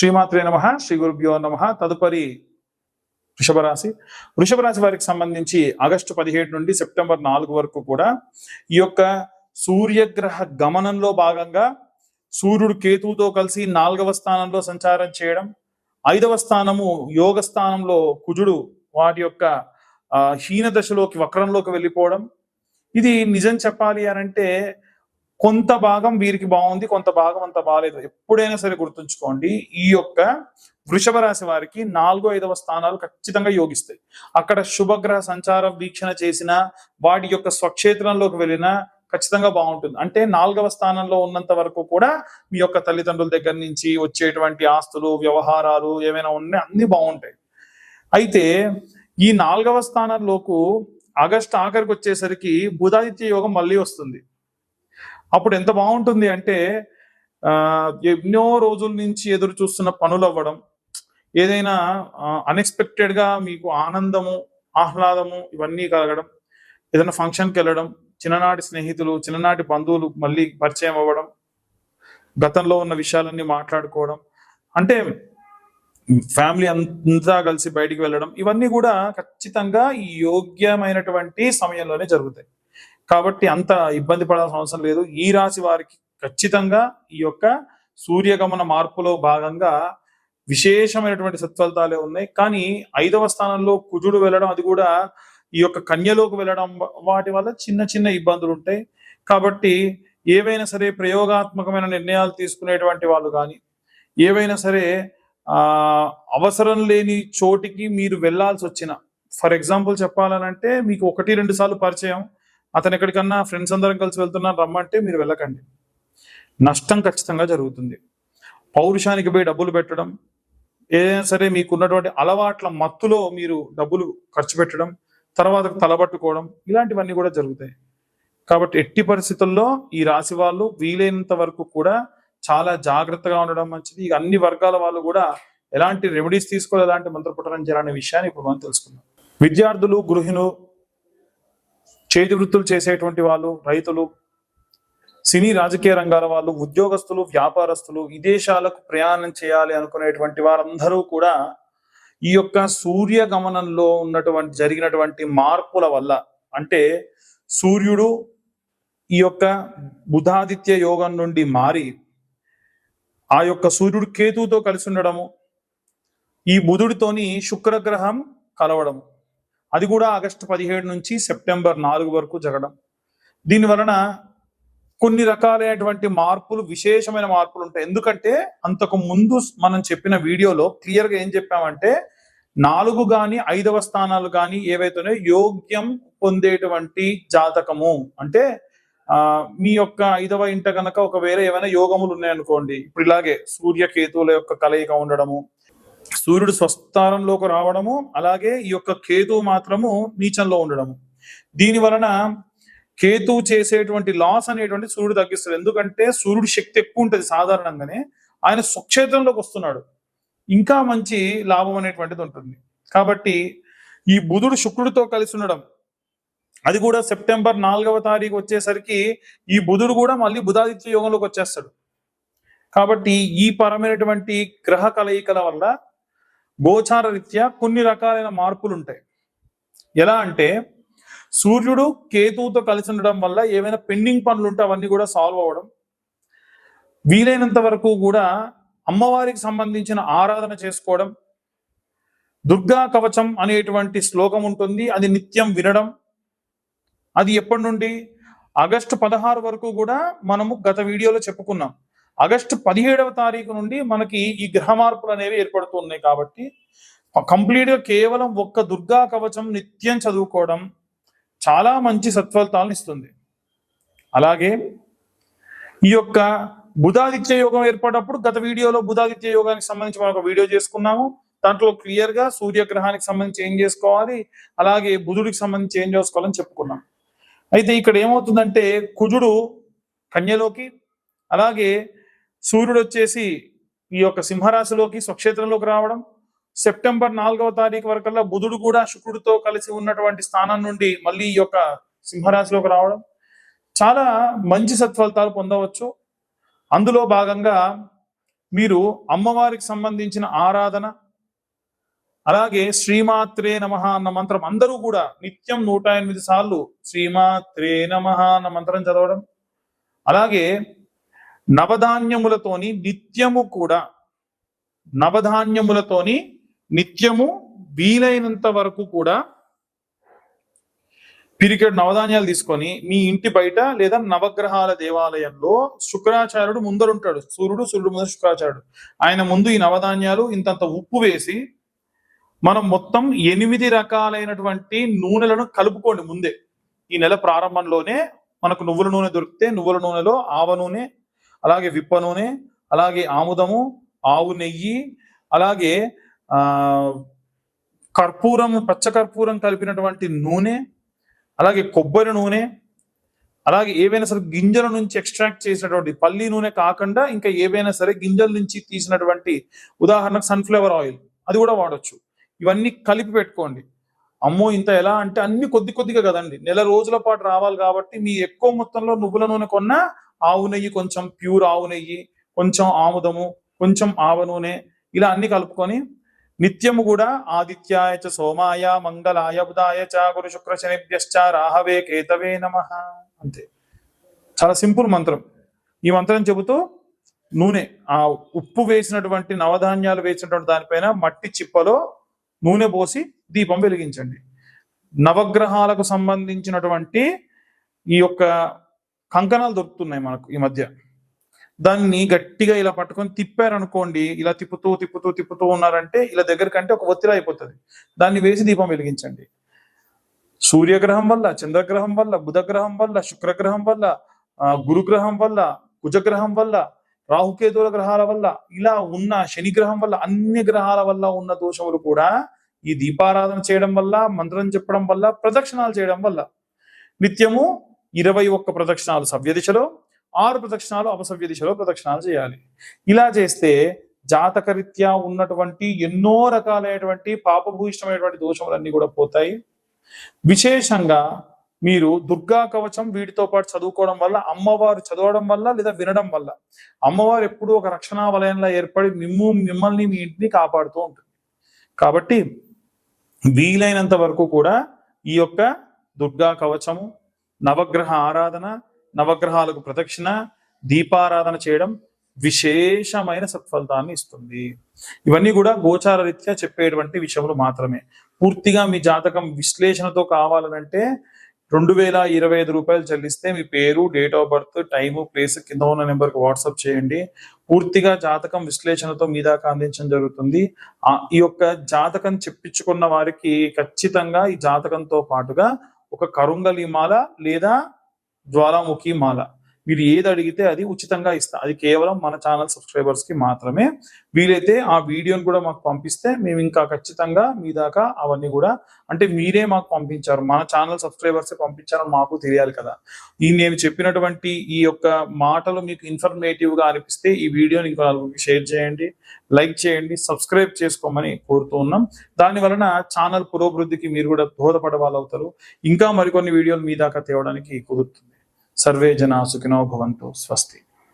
శ్రీమాత్రే నమః, శ్రీ గురుభ్యో నమః. తదుపరి వృషభ రాశి వారికి సంబంధించి ఆగస్టు 17 నుండి సెప్టెంబర్ 4 వరకు కూడా ఈ యొక్క సూర్యగ్రహ గమనంలో భాగంగా సూర్యుడు కేతువుతో కలిసి 4వ స్థానంలో సంచారం చేయడం, 5వ స్థానము యోగ స్థానంలో కుజుడు వాటి యొక్క హీన దశలోకి వక్రంలోకి వెళ్ళిపోవడం. ఇది నిజం చెప్పాలి అనంటే కొంత భాగం వీరికి బాగుంది, కొంత భాగం అంత బాగాలేదు. ఎప్పుడైనా సరే గుర్తుంచుకోండి, ఈ యొక్క వృషభ రాశి వారికి 4, 5వ స్థానాలు ఖచ్చితంగా యోగిస్తాయి. అక్కడ శుభగ్రహ సంచారం వీక్షణ చేసిన వాటి యొక్క స్వక్షేత్రంలోకి వెళ్ళినా ఖచ్చితంగా బాగుంటుంది. అంటే 4వ స్థానంలో ఉన్నంత వరకు కూడా మీ యొక్క తల్లిదండ్రుల దగ్గర నుంచి వచ్చేటువంటి ఆస్తులు, వ్యవహారాలు ఏమైనా ఉన్నాయి అన్ని బాగుంటాయి. అయితే ఈ 4వ స్థానంలోకి ఆగస్టు ఆఖరికి వచ్చేసరికి బుధాదిత్య యోగం మళ్ళీ వస్తుంది. అప్పుడు ఎంత బాగుంటుంది అంటే ఎన్నో రోజుల నుంచి ఎదురు చూస్తున్న పనులు అవ్వడం, ఏదైనా అన్ఎక్స్పెక్టెడ్ గా మీకు ఆనందము, ఆహ్లాదము ఇవన్నీ కలగడం, ఏదైనా ఫంక్షన్కి వెళ్ళడం, చిన్ననాటి స్నేహితులు, చిన్ననాటి బంధువులు మళ్ళీ పరిచయం అవ్వడం, గతంలో ఉన్న విషయాలన్నీ మాట్లాడుకోవడం, అంటే ఫ్యామిలీ అంతా కలిసి బయటికి వెళ్ళడం, ఇవన్నీ కూడా ఖచ్చితంగా ఈ యోగ్యమైనటువంటి సమయంలోనే జరుగుతాయి. కాబట్టి అంత ఇబ్బంది పడాల్సిన అవసరం లేదు. ఈ రాశి వారికి ఖచ్చితంగా ఈ యొక్క సూర్యగమన మార్పులో భాగంగా విశేషమైనటువంటి సత్ఫలితాలే ఉన్నాయి. కానీ 5వ స్థానంలో కుజుడు వెళ్ళడం, అది కూడా ఈ యొక్క కన్యలోకి వెళ్ళడం, వాటి వల్ల చిన్న చిన్న ఇబ్బందులు ఉంటాయి. కాబట్టి ఏవైనా సరే ప్రయోగాత్మకమైన నిర్ణయాలు తీసుకునేటువంటి వాళ్ళు కానీ, ఏవైనా సరే అవసరం లేని చోటికి మీరు వెళ్లాల్సి వచ్చిన, ఫర్ ఎగ్జాంపుల్ చెప్పాలనంటే మీకు 1-2 సార్లు పరిచయం, అతను ఎక్కడికన్నా ఫ్రెండ్స్ అందరం కలిసి వెళ్తున్నారు రమ్మంటే మీరు వెళ్ళకండి, నష్టం ఖచ్చితంగా జరుగుతుంది. పౌరుషానికి పోయి డబ్బులు పెట్టడం, ఏదైనా సరే మీకున్నటువంటి అలవాట్ల మత్తులో మీరు డబ్బులు ఖర్చు పెట్టడం, తర్వాత తలబట్టుకోవడం, ఇలాంటివన్నీ కూడా జరుగుతాయి. కాబట్టి ఎట్టి పరిస్థితుల్లో ఈ రాశి వాళ్ళు వీలైనంత వరకు కూడా చాలా జాగ్రత్తగా ఉండడం మంచిది. ఇక అన్ని వర్గాల వాళ్ళు కూడా ఎలాంటి రెమెడీస్ తీసుకోవాలి, ఎలాంటి మంత్రపుటనం చేయాలనే విషయాన్ని ఇప్పుడు మనం తెలుసుకుందాం. విద్యార్థులు, గృహిణులు, చేతి వృత్తులు చేసేటువంటి వాళ్ళు, రైతులు, సినీ రాజకీయ రంగాల వాళ్ళు, ఉద్యోగస్తులు, వ్యాపారస్తులు, విదేశాలకు ప్రయాణం చేయాలి అనుకునేటువంటి వారందరూ కూడా ఈ యొక్క సూర్య గమనంలో జరిగినటువంటి మార్పుల వల్ల, అంటే సూర్యుడు ఈ యొక్క బుధాదిత్య యోగం నుండి మారి ఆ యొక్క సూర్యుడు కేతువుతో కలిసి ఉండడము, ఈ బుధుడితోని శుక్రగ్రహం కలవడము, అది కూడా ఆగస్టు 17 నుంచి సెప్టెంబర్ 4 వరకు జరగడం. దీని వలన కొన్ని రకాలైనటువంటి మార్పులు, విశేషమైన మార్పులు ఉంటాయి. ఎందుకంటే అంతకు ముందు మనం చెప్పిన వీడియోలో క్లియర్గా ఏం చెప్పామంటే 4 కానీ 5వ స్థానాలు కానీ ఏవైతేనే యోగ్యం పొందేటువంటి జాతకము, అంటే మీ యొక్క 5వ ఇంట కనుక ఒకవేళ ఏమైనా యోగములు ఉన్నాయనుకోండి, ఇప్పుడు ఇలాగే సూర్యకేతువుల యొక్క కలయిక ఉండడము, సూర్యుడు స్వస్థానంలోకి రావడము, అలాగే ఈ యొక్క కేతువు మాత్రము నీచంలో ఉండడము, దీని వలన కేతువు చేసేటువంటి లాస్ అనేటువంటి సూర్యుడు తగ్గిస్తాడు. ఎందుకంటే సూర్యుడి శక్తి ఎక్కువ ఉంటుంది సాధారణంగానే, ఆయన స్వక్షేత్రంలోకి వస్తున్నాడు, ఇంకా మంచి లాభం అనేటువంటిది ఉంటుంది. కాబట్టి ఈ బుధుడు శుక్రుడితో కలిసి ఉండడం, అది కూడా సెప్టెంబర్ 4వ తారీఖు వచ్చేసరికి ఈ బుధుడు కూడా మళ్ళీ బుధాదిత్య యోగంలోకి వచ్చేస్తాడు. కాబట్టి ఈ పరమైనటువంటి గ్రహ కలయికల వల్ల గోచార రీత్యా కొన్ని రకాలైన మార్పులు ఉంటాయి. ఎలా అంటే సూర్యుడు కేతువుతో కలిసి ఉండడం వల్ల ఏమైనా పెండింగ్ పనులు ఉంటే అవన్నీ కూడా సాల్వ్ అవ్వడం, వీలైనంత వరకు కూడా అమ్మవారికి సంబంధించిన ఆరాధన చేసుకోవడం, దుర్గా కవచం అనేటువంటి శ్లోకం ఉంటుంది, అది నిత్యం వినడం. అది ఎప్పటి నుండి ఆగస్టు 16 వరకు కూడా మనము గత వీడియోలో చెప్పుకున్నాం. ఆగస్టు 17వ తారీఖు నుండి మనకి ఈ గ్రహ మార్పులు అనేవి ఏర్పడుతూ ఉన్నాయి. కాబట్టి కంప్లీట్ గా కేవలం ఒక్క దుర్గా కవచం నిత్యం చదువుకోవడం చాలా మంచి సత్ఫలితాలను ఇస్తుంది. అలాగే ఈ యొక్క బుధాదిత్య యోగం ఏర్పడినప్పుడు గత వీడియోలో బుధాదిత్య యోగానికి సంబంధించి మనం ఒక వీడియో చేసుకున్నాము. దాంట్లో క్లియర్ గా సూర్యగ్రహానికి సంబంధించి ఏం చేసుకోవాలి, అలాగే బుధుడికి సంబంధించి ఏం చేసుకోవాలని చెప్పుకున్నాం. అయితే ఇక్కడ ఏమవుతుందంటే కుజుడు కన్యలోకి, అలాగే సూర్యుడు వచ్చేసి ఈ యొక్క సింహరాశిలోకి స్వక్షేత్రంలోకి రావడం, సెప్టెంబర్ 4వ తారీఖు వరకల్లా బుధుడు కూడా శుక్రుడితో కలిసి ఉన్నటువంటి స్థానం నుండి మళ్ళీ ఈ యొక్క సింహరాశిలోకి రావడం, చాలా మంచి సత్ఫలితాలు పొందవచ్చు. అందులో భాగంగా మీరు అమ్మవారికి సంబంధించిన ఆరాధన, అలాగే శ్రీమాత్రే నమః అన్న మంత్రం అందరూ కూడా నిత్యం 108 సార్లు శ్రీమాత్రే నమః అన్న మంత్రం చదవడం, అలాగే నవధాన్యములతోని నిత్యము వీలైనంత వరకు కూడా పిరికెడు నవధాన్యాలు తీసుకొని మీ ఇంటి బయట లేదా నవగ్రహాల దేవాలయంలో శుక్రాచార్యుడు ముందరుంటాడు. సూర్యుడు ముందు శుక్రాచార్యుడు, ఆయన ముందు ఈ నవధాన్యాలు ఇంతంత ఉప్పు వేసి మనం మొత్తం 8 రకాలైనటువంటి నూనెలను కలుపుకోండి. ముందే ఈ నెల ప్రారంభంలోనే మనకు నువ్వుల నూనె దొరికితే నువ్వుల నూనెలో ఆవ నూనె, అలాగే విప్ప నూనె, అలాగే ఆముదము, ఆవు నెయ్యి, అలాగే కర్పూరం, పచ్చ కర్పూరం కలిపినటువంటి నూనె, అలాగే కొబ్బరి నూనె, అలాగే ఏవైనా సరే గింజల నుంచి ఎక్స్ట్రాక్ట్ చేసినటువంటి పల్లి నూనె కాకుండా ఇంకా ఏవైనా సరే గింజల నుంచి తీసినటువంటి, ఉదాహరణకు సన్ఫ్లవర్ ఆయిల్, అది కూడా వాడొచ్చు. ఇవన్నీ కలిపి పెట్టుకోండి. అమ్మో ఇంత ఎలా అంటే అన్ని కొద్దిగా కదండి, నెల రోజుల పాటు రావాలి కాబట్టి మీ ఎక్కువ మొత్తంలో నువ్వుల నూనె కొన్న ఆవు నెయ్యి, కొంచెం ప్యూర్ ఆవు నెయ్యి, కొంచెం ఆముదము, కొంచెం ఆవ నూనె, ఇలా అన్ని కలుపుకొని నిత్యము కూడా ఆదిత్యాయ చ సోమాయ మంగళాయ బుధాయ చ గురు శుక్ర శనిభ్యశ్చ రాహవే కేతవే నమః. అంతే, చాలా సింపుల్ మంత్రం. ఈ మంత్రం చెబుతూ నూనె, ఆ ఉప్పు వేసినటువంటి నవధాన్యాలు వేసినటువంటి దానిపైన మట్టి చిప్పలో నూనె పోసి దీపం వెలిగించండి. నవగ్రహాలకు సంబంధించినటువంటి ఈ యొక్క కంకణాలు దొరుకుతున్నాయి మనకు ఈ మధ్య, దాన్ని గట్టిగా ఇలా పట్టుకొని తిప్పారనుకోండి, ఇలా తిప్పుతూ ఉన్నారంటే ఇలా దగ్గరకంటే ఒక ఒత్తిడి అయిపోతుంది. దాన్ని వేసి దీపం వెలిగించండి. సూర్యగ్రహం వల్ల, చంద్రగ్రహం వల్ల, బుధగ్రహం వల్ల, శుక్రగ్రహం వల్ల, గురుగ్రహం వల్ల, కుజగ్రహం వల్ల, రాహుకేతుల గ్రహాల వల్ల, ఇలా ఉన్న శనిగ్రహం వల్ల, అన్ని గ్రహాల వల్ల ఉన్న దోషములు కూడా ఈ దీపారాధన చేయడం వల్ల, మంత్రం చెప్పడం వల్ల, ప్రదక్షిణాలు చేయడం వల్ల, నిత్యము 21 ప్రదక్షిణాలు సవ్య దిశలో, 6 ప్రదక్షిణాలు అపసవ్య దిశలో ప్రదక్షిణాలు చేయాలి. ఇలా చేస్తే జాతకరీత్యా ఉన్నటువంటి ఎన్నో రకాలైనటువంటి పాపభూయిష్టమైనటువంటి దోషములన్నీ కూడా పోతాయి. విశేషంగా మీరు దుర్గా కవచం వీటితో పాటు చదువుకోవడం వల్ల, అమ్మవారు చదవడం వల్ల లేదా వినడం వల్ల, అమ్మవారు ఎప్పుడూ ఒక రక్షణా వలయంలో ఏర్పడి మిమ్మల్ని మీ ఇంటిని కాపాడుతూ ఉంటుంది. కాబట్టి వీలైనంత వరకు కూడా ఈ యొక్క దుర్గా కవచము, నవగ్రహ ఆరాధన, నవగ్రహాలకు ప్రదక్షిణ, దీపారాధన చేయడం విశేషమైన సత్ఫలితాన్ని ఇస్తుంది. ఇవన్నీ కూడా గోచార రీత్యా చెప్పేటువంటి విషయములు మాత్రమే. పూర్తిగా మీ జాతకం విశ్లేషణతో కావాలనంటే 2025 రూపాయలు చెల్లిస్తే మీ పేరు, date of birth, time, place కింద ఉన్న నెంబర్కి వాట్సాప్ చేయండి. పూర్తిగా జాతకం విశ్లేషణతో మీ దాకా అందించడం జరుగుతుంది. ఈ యొక్క జాతకం చెప్పించుకున్న వారికి ఖచ్చితంగా ఈ జాతకంతో పాటుగా ఒక కరుంగలి మాల లేదా జ్వాలాముఖి మాల, మీరు ఏది అడిగితే అది ఉచితంగా ఇస్తా. అది కేవలం మన ఛానల్ సబ్స్క్రైబర్స్ కి మాత్రమే. వీలైతే ఆ వీడియోని కూడా మాకు పంపిస్తే మేము ఇంకా ఖచ్చితంగా మీ దాకా అవన్నీ కూడా, అంటే మీరే మాకు పంపించారు, మన ఛానల్ సబ్స్క్రైబర్స్ పంపించారని మాకు తెలియాలి కదా. ఈ నేను చెప్పినటువంటి ఈ యొక్క మాటలు మీకు ఇన్ఫర్మేటివ్ గా అనిపిస్తే ఈ వీడియోని ఇంకా షేర్ చేయండి, లైక్ చేయండి, సబ్స్క్రైబ్ చేసుకోమని కోరుతూ ఉన్నాం. దాని వలన ఛానల్ పురోభివృద్ధికి మీరు కూడా దోహదపడే వాళ్ళు అవుతారు. ఇంకా మరికొన్ని వీడియోలు మీ దాకా తేవడానికి కుదురుతుంది. సర్వే జనా సుఖినో భవంతు. స్వస్తి.